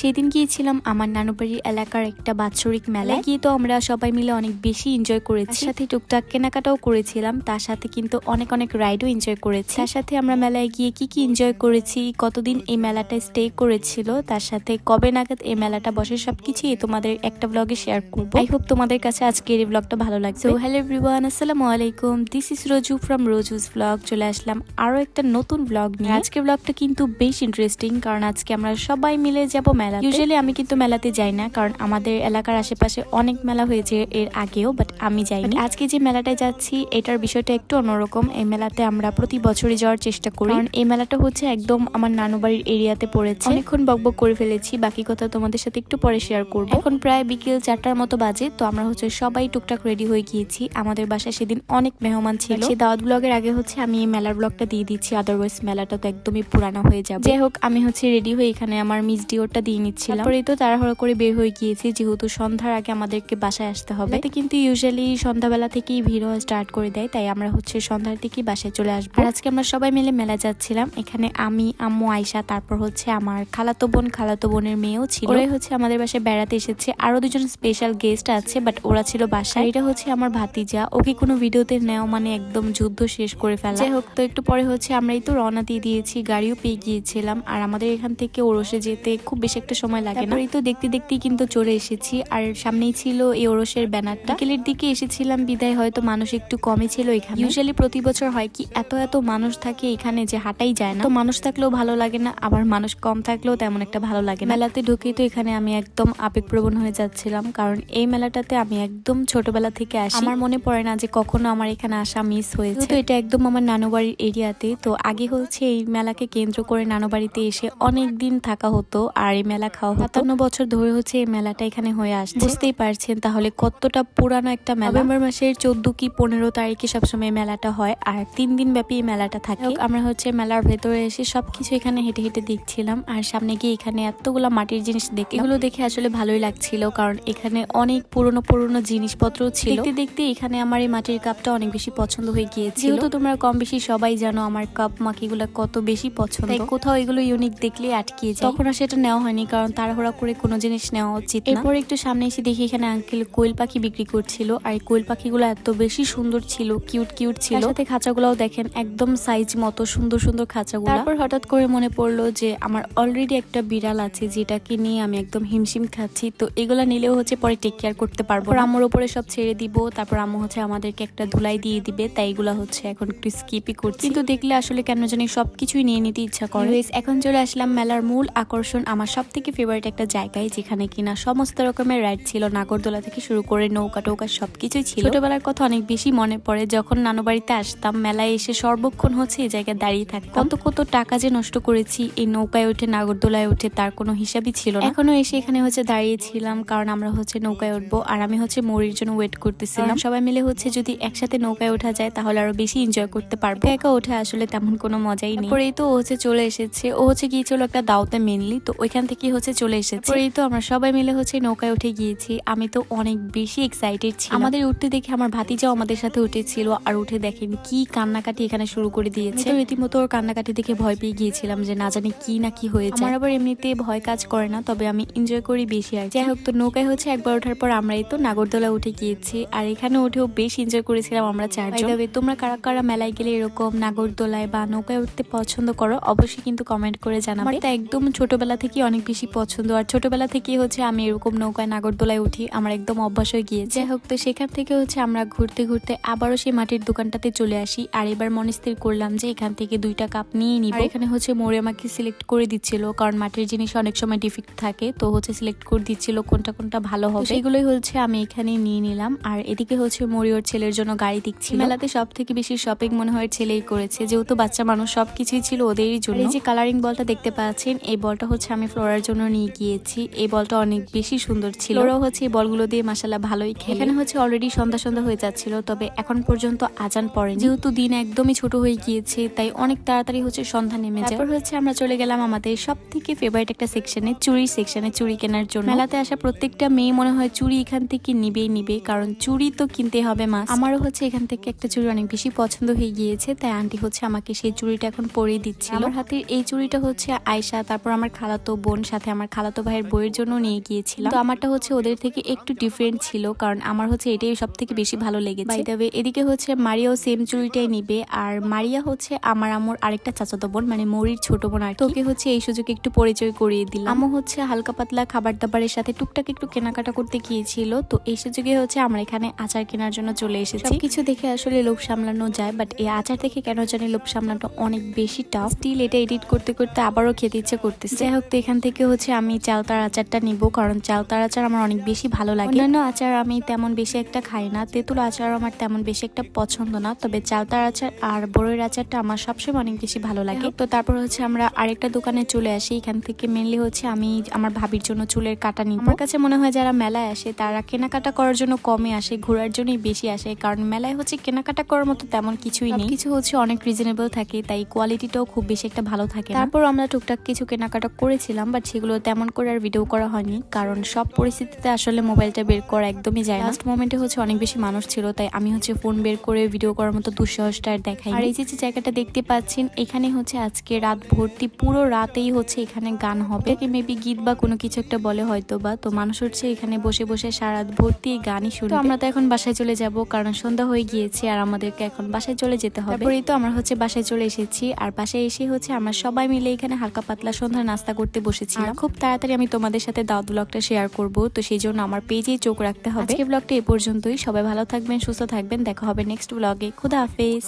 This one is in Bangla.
সেদিন গিয়েছিলাম আমার নানুবাড়ির এলাকার একটা বাৎসরিক মেলায়। গিয়ে তো আমরা সবাই মিলে অনেক বেশি এনজয় করেছি, সাথে টুকটাক কেনাকাটাও করেছিলাম, তার সাথে কিন্তু অনেক অনেক রাইডও এনজয় করেছি। তার সাথে আমরা মেলায় গিয়ে কি কি এনজয় করেছি, কতদিন এই মেলাটা স্টে করেছিল, তার সাথে কবে নাগাদ এই মেলাটা বসে, সবকিছুই তোমাদের একটা ব্লগে শেয়ার করবো। আই হোপ তোমাদের কাছে আজকের এই ব্লগটা ভালো লাগছে। সো হ্যালো এভরিওয়ান, আসসালামু আলাইকুম, this is Roju from Roju's blog. চলে আসলাম আরো একটা নতুন ব্লগ নিয়ে। আজকের ব্লগটা কিন্তু বেশ ইন্টারেস্টিং, কারণ আজকে আমরা সবাই মিলে যাব মেলা। ইউজুয়ালি আমি কিন্তু মেলাতে যাই না, কারণ আমাদের এলাকার আশেপাশে অনেক মেলা হয়েছে এর আগেও, বাট আমি যাইনি। আজকে যে মেলাটায় যাচ্ছি এটার বিষয়টা একটু অন্যরকম। এই মেলাতে আমরা প্রতি বছরই যাওয়ার চেষ্টা করি, কারণ এই মেলাটা হচ্ছে একদম আমার নানু বাড়ির এরিয়াতে পড়েছে। অনেকক্ষণ বকবক করে ফেলেছি, বাকি কথা তোমাদের সাথে একটু পরে শেয়ার করবো। এখন প্রায় বিকেল 4টার মতো বাজে, তো আমরা হচ্ছে সবাই টুকটাক রেডি হয়ে গিয়েছি। আমাদের বাসায় সেদিন অনেক মেহমান ছিল। সেই দাওয়াত ব্লগের আগে হচ্ছে আমি এই মেলার ব্লগটা দিয়ে দিচ্ছি, আদারওয়াইজ মেলাটা তো একদমই পুরানো হয়ে যাবে। যাই হোক, আমি হচ্ছে রেডি হয়ে এখানে আমার মিস ডিওরটা দিয়ে নিচ্ছিলাম। তারপরে তো তাড়াহুড়ো করে বের হয়ে গিয়েছি, যেহেতু সন্ধ্যার আগে আমাদেরকে বাসায় আসতে হবে। এতে কিন্তু ইউজুয়ালি সন্ধ্যাবেলা থেকেই ভিড় হওয়া স্টার্ট করে দেয়, তাই আমরা হচ্ছে সন্ধ্যার দিকেই বাসায় চলে আসবো। আর আজকে আমরা সবাই মিলে মেলা যাচ্ছিলাম। এখানে আমি, আম্মু, আয়শা, তারপর হচ্ছে আমার খালাতো বোনের মেয়েও ছিল। ওরাই হচ্ছে আমাদের বাসায় বেড়াতে এসেছে। আরো দুজন স্পেশাল গেস্ট আছে, বাট ওরা ছিল বাসায়। এটা হচ্ছে আমার ভাতিজা, ওকে কোনো ভিডিওতে নেওয়া মানে একদম যুদ্ধ শেষ করে ফেলা। যাই হোক, তো একটু পরে হচ্ছে আমরাই তো রওনা দিয়ে দিয়েছি, গাড়িও পেয়ে গিয়েছিলাম। আর আমাদের এখান থেকে ওরসে যেতে খুব বেশি একটা সময় লাগে না। এই তো দেখতে দেখতেই কিন্তু চলে এসেছি, আর সামনেই ছিল এই ওরসের ব্যানারটা। বিকেলের দিকে এসেছিলাম বিদায় হয়তো মানুষ একটু কমই ছিল এখানে। ইউজুয়ালি প্রতি বছর হয় কি, এত এত মানুষ থাকে এখানে যে হাঁটাই যায় না। তো মানুষ থাকলেও ভালো লাগে না, আবার মানুষ কম থাকলেও তেমন একটা ভালো লাগে না। মেলাতে ঢুকেই তো এখানে আমি একদম আবেগপ্রবণ হয়ে যাচ্ছিলাম, কারণ এই মেলাটাতে আমি একদম ছোটবেলা থেকে আসি। আমার মনে পড়ে না যে কখনো আমার এখানে আসা মিস হয়েছে। তো এটা একদম আমার নানু বাড়ির এরিয়াতে। তো আগে হচ্ছে এই মেলাকে কেন্দ্র করে নানু বাড়িতে এসে অনেক দিন থাকা হতো, আর এই মেলা খাওয়া হতো। 57 বছর ধরে হচ্ছে এই মেলাটা এখানে হয়ে আসছে। বুঝতেই পারছেন তাহলে কতটা পুরানো একটা মেলা। নভেম্বর মাসের 14 কি 15 তারিখে সবসময় মেলাটা হয়, আর 3 দিন ব্যাপী এই মেলাটা থাকে। আমরা হচ্ছে মেলার ভেতরে এসে সবকিছু এখানে হেঁটে হেঁটে দেখছিলাম, আর সামনে গিয়ে এখানে এতগুলা মাটির জিনিস দেখে, এগুলো দেখে আসলে ভালোই লাগছিল, কারণ এখানে অনেক পুরনো পুরনো জিনিসপত্র ছিল। দেখতে দেখতে এখানে আমার এই মাটির কাপটা অনেক বেশি পছন্দ হয়ে গিয়েছে। যেহেতু তোমরা কম বেশি সবাই জানো আমার কাপ মাকিগুলা কত বেশি পছন্দ, তাই কোথাও এগুলো ইউনিক দেখলে আটকিয়ে যায়। তখন আর সেটা নেওয়া হয়নি, কারণ তাড়াহুড়া করে কোনো জিনিস নেওয়া উচিত না। এরপর একটু সামনে এসে দেখি এখানে আঙ্কেল কোয়েল পাখি বিক্রি করছিল, আর এই কোয়েল পাখিগুলো এত বেশি সুন্দর ছিল, কিউট কিউট ছিল। সাথে খাঁচাগুলোও দেখেন একদম সাইজ মতো সুন্দর সুন্দর খাঁচাগুলো। তারপর হঠাৎ করে মনে পড়লো যে আমার অলরেডি একটা বিড়াল আছে, যেটাকে নিয়ে আমি একদম হিমশিম খাচ্ছি। তো এগুলা নিলেও হচ্ছে পরে টেক কেয়ার করতে পারবো। আম্মুর উপরে সব ছেড়ে দিব, তারপর আম্মু হচ্ছে আমাদেরকে একটা ধুলাই দিয়ে দিবে, তাই এগুলা হচ্ছে এখন একটু স্কিপই করছি। কিন্তু দেখলে আসলে কেন জানি সবকিছুই নিয়ে নিতে ইচ্ছা করে। এখন চলে আসলাম মেলার মূল আকর্ষণ, আমার সব থেকে ফেভারিট একটা জায়গায়, যেখানে কিনা সমস্ত রকমের রাইড ছিল, নাগরদোলা থেকে শুরু করে নৌকা টৌকা সবকিছুই ছিল। ছোটবেলার কথা অনেক বেশি মনে পড়ে, যখন নানু বাড়িতে আসতাম মেলায় এসে সর্বক্ষণ হচ্ছে এই জায়গায় দাঁড়িয়ে থাকতাম। কত কত টাকা যে নষ্ট করেছি এই নৌকায় উঠে, নাগরদোলায় উঠে, তার কোনো হিসাবই ছিল না। এখনো এসে এখানে হচ্ছে দাঁড়িয়েছিলাম, কারণ আমরা হচ্ছে নৌকায় উঠবো, আর আমি হচ্ছে মরির জন্য ওয়েট করতেছিলাম। সবাই মিলে হচ্ছে যদি একসাথে নৌকায় ওঠা যায় তাহলে আরো বেশি এনজয় করতে পারবো। একা ওঠে আসলে তেমন কোনো মজাই নেই। পরেই তো ও হচ্ছে চলে এসেছে, ও হচ্ছে গিয়েছিল একটা দাওতে মেনলি, তো ওইখান থেকে হচ্ছে চলে এসেছে। পরেই তো আমরা সবাই মিলে হচ্ছে নৌকায় উঠে গিয়েছি। আমি তো অনেক বেশি এক্সাইটেড ছিলাম। আমাদের উঠতে দেখে আমার ভাতিজাও আমাদের সাথে উঠেছিল, আর উঠে দেখেন কি কান্নাকাটি এখানে শুরু করে দিয়েছে। তো রীতিমতো ওর কান্নাকাটি দেখে ভয় পেয়ে গিয়েছিলাম যে না জানি কি না কি হয়েছে। আমার আবার এমনিতে ভয় কাজ করে না, তবে আমি এনজয় করি বেশি। আর যাই হোক, তো নৌকায় হচ্ছে একবার ওঠার পর আমরাই তো নাগরদোলা উঠে গিয়েছি, আর এখানে উঠেও বেশ এনজয় করেছিলাম আমরা 4 জন। তোমরা কারা কারা মেলায় গেলে এরকম নাগরদোলায় বা নৌকায় উঠতে পছন্দ করো অবশ্যই কিন্তু কমেন্ট করে জানাবে। এটা একদম ছোটবেলা থেকে অনেক বেশি পছন্দ, আর ছোটবেলা থেকে হচ্ছে আমি এরকম নৌকায় নাগরদোলায় উঠি, আমার একদম অভ্যাস হয়ে গিয়েছে। যাই হোক, তো সেখান থেকে হচ্ছে আমরা ঘুরতে ঘুরতে আবারও সেই মাটির দোকানটাতে চলে আসি, আর এবার মনস্থির করলাম যে এখান থেকে 2টা কাপ নিয়ে নিব। এখানে হচ্ছে মোড়ে আমাকে সিলেক্ট করে দিচ্ছিল, কারণ মাটির জিনিস অনেক সময় ডিফেক্ট থাকে, তো হচ্ছে সিলেক্ট করে দিচ্ছিল কোনটা কোনটা ভালো হবে। সেগুলোই হচ্ছে আমি এখানে নিয়ে নিলাম। আর এদিকে হচ্ছে মরি ওর ছেলের জন্য গাড়ি দিচ্ছিল। মেলাতে সব থেকে বেশি শপিং মনে হয় ছেলেই করেছে, যেহেতু বাচ্চা মানুষ সবকিছুই ছিল ওদেরই জন্য। এই যে কালারিং বলটা দেখতে পাচ্ছেন, এই বলটা হচ্ছে আমি ফ্লোরার জন্য নিয়ে গিয়েছি। এই বলটা অনেক বেশি সুন্দর ছিল, ওরাও হচ্ছে এই বলগুলো দিয়ে মাশাআল্লাহ ভালোই খেলে। এখানে হচ্ছে অলরেডি সন্ধ্যা সন্ধ্যা হয়ে যাচ্ছিল, তবে এখন পর্যন্ত আজান পড়েনি, যেহেতু দিন একদমই ছোট হয়ে গিয়েছে, তাই অনেক তাড়াতাড়ি হচ্ছে সন্ধ্যা নেমে যায়। তারপর হচ্ছে আমরা চলে গেলাম আমাদের সব থেকে ফেভারিট একটা সেকশনে, চুরির সেকশনে, চুরি কেনার জন্য। মেলাতে আসা প্রত্যেকটা মেয়ে মনে হয় চুরি এখান থেকে নিবেই নিবে, কারণ চুরি তো কিনতে হবে মাস। আমারও হচ্ছে এখান থেকে একটা চুরি অনেক বেশি পছন্দ হয়ে গিয়েছে, তাই আন্টি হচ্ছে আমাকে সেই চুরিটা এখন পরিয়ে দিচ্ছিল। আমার হাতের এই চুরিটা হচ্ছে আয়শা, তারপর আমার খালাতো বোন সাথে আমার খালাতো ভাইয়ের বইয়ের জন্য নিয়ে গিয়েছিলাম। তো আমারটা হচ্ছে ওদের থেকে একটু ডিফারেন্ট ছিল, কারণ আমার হচ্ছে এটাই সব থেকে বেশি ভালো লেগেছে। বাই দ্য ওয়ে, এদিকে হচ্ছে মারিয়াও সেম চুড়িটাই নিবে, আর মারিয়া হচ্ছে আমার আম্মুর আরেকটা চাচাতো বোন, মানে মরির ছোট বোন আর কি। তোকে হচ্ছে এই সুযোগে একটু পরিচয় করিয়ে দিলাম। আম্মু হচ্ছে হালকা পাতলা খাবার দাবারের সাথে টুকটাক একটু কেনাকাটা করতে গিয়েছিল, তো এই সুযোগে হচ্ছে আমরা এখানে আচার কেনার জন্য চলে এসেছি। কিছু দেখে আসলে লোভ সামলানো যায়, বাট এই আচার দেখে কেন জানি লোভ সামলানো অনেক বেশি টাফ। স্টিল এটা এডিট করতে করতে আবারও খেতে ইচ্ছে করতেছে। যাই হোক, তো এখান থেকে হচ্ছে আমি চালতার আচারটা নিব, কারণ চালতার আচার আমার অনেক বেশি ভালো লাগে। অন্যান্য আচার আমি তেমন বেশি একটা খাই না, তেঁতুল আচার আমার তেমন বেশি একটা পছন্দ না, তবে চালতার আচার আর বড়ইয়ের আচারটা আমার সবসময় অনেক বেশি ভালো লাগে। তো তারপর হচ্ছে আমরা আরেকটা দোকানে চলে আসি। এখান থেকে মেনলি হচ্ছে আমি আমার ভাবির জন্য চুলের কাটা নিব। আমার কাছে মনে হয় যারা মেলায় আসে তারা কেনাকাটা করার জন্য কমে আসে, ঘোরার জন্যই বেশি আসে, কারণ মেলায় হচ্ছে কেনাকাটা করার মতো তেমন কিছুই নেই। কিছু হচ্ছে অনেক রিজনেবল থাকে, তাই কোয়ালিটিটাও খুব বেশি একটা ভালো থাকে। তারপর আমরা টুকটাক কিছু কেনাকাটা করেছিলাম, বাট সেগুলো তেমন করে আর ভিডিও করা হয়নি, কারণ সব পরিস্থিতিতে আসলে মোবাইলটা বের করা একদমই যায় না। লাস্ট মোমেন্টে হচ্ছে অনেক বেশি মানুষ ছিল, তাই আমি হচ্ছে ফোন বের করে ভিডিও করার মতো দুঃসাহসটা আর দেখাই। আর এই যে জায়গাটা দেখতে পাচ্ছেন, এখানে হচ্ছে আজকে রাত ভর্তি, পুরো রাতেই হচ্ছে এখানে গান হবে, মেবি গীত বা কোনো কিছু একটা বলে হয়তো বা। তো মানুষ হচ্ছে এখানে বসে বসে সারা রাত ভর্তি গানই শুনবে। তো আমরা তো এখন বাসায় চলে যাব, কারণ সন্ধ্যা হয়ে গিয়েছে আর আমাদেরকে এখন বাসায় চলে যেতে হবে। তারপরেই তো আমরা হচ্ছে বাসায় চলে এসেছি, আর বাসায় এসে হচ্ছে আমরা সবাই মিলে এখানে হালকা পাতলা সন্ধ্যার নাস্তা করতে বসেছিলাম। খুব তাড়াতাড়ি আমি তোমাদের সাথে দাওয়াত ব্লগটা শেয়ার করব, তো সেই জন্য আমার পেজেই চোখ রাখতে হবে। আজকে ব্লগটা এ পর্যন্তই। সবাই ভালো থাকবেন, সুস্থ থাকবেন, দেখা হবে নেক্সট ব্লগে। খুদা হাফেজ।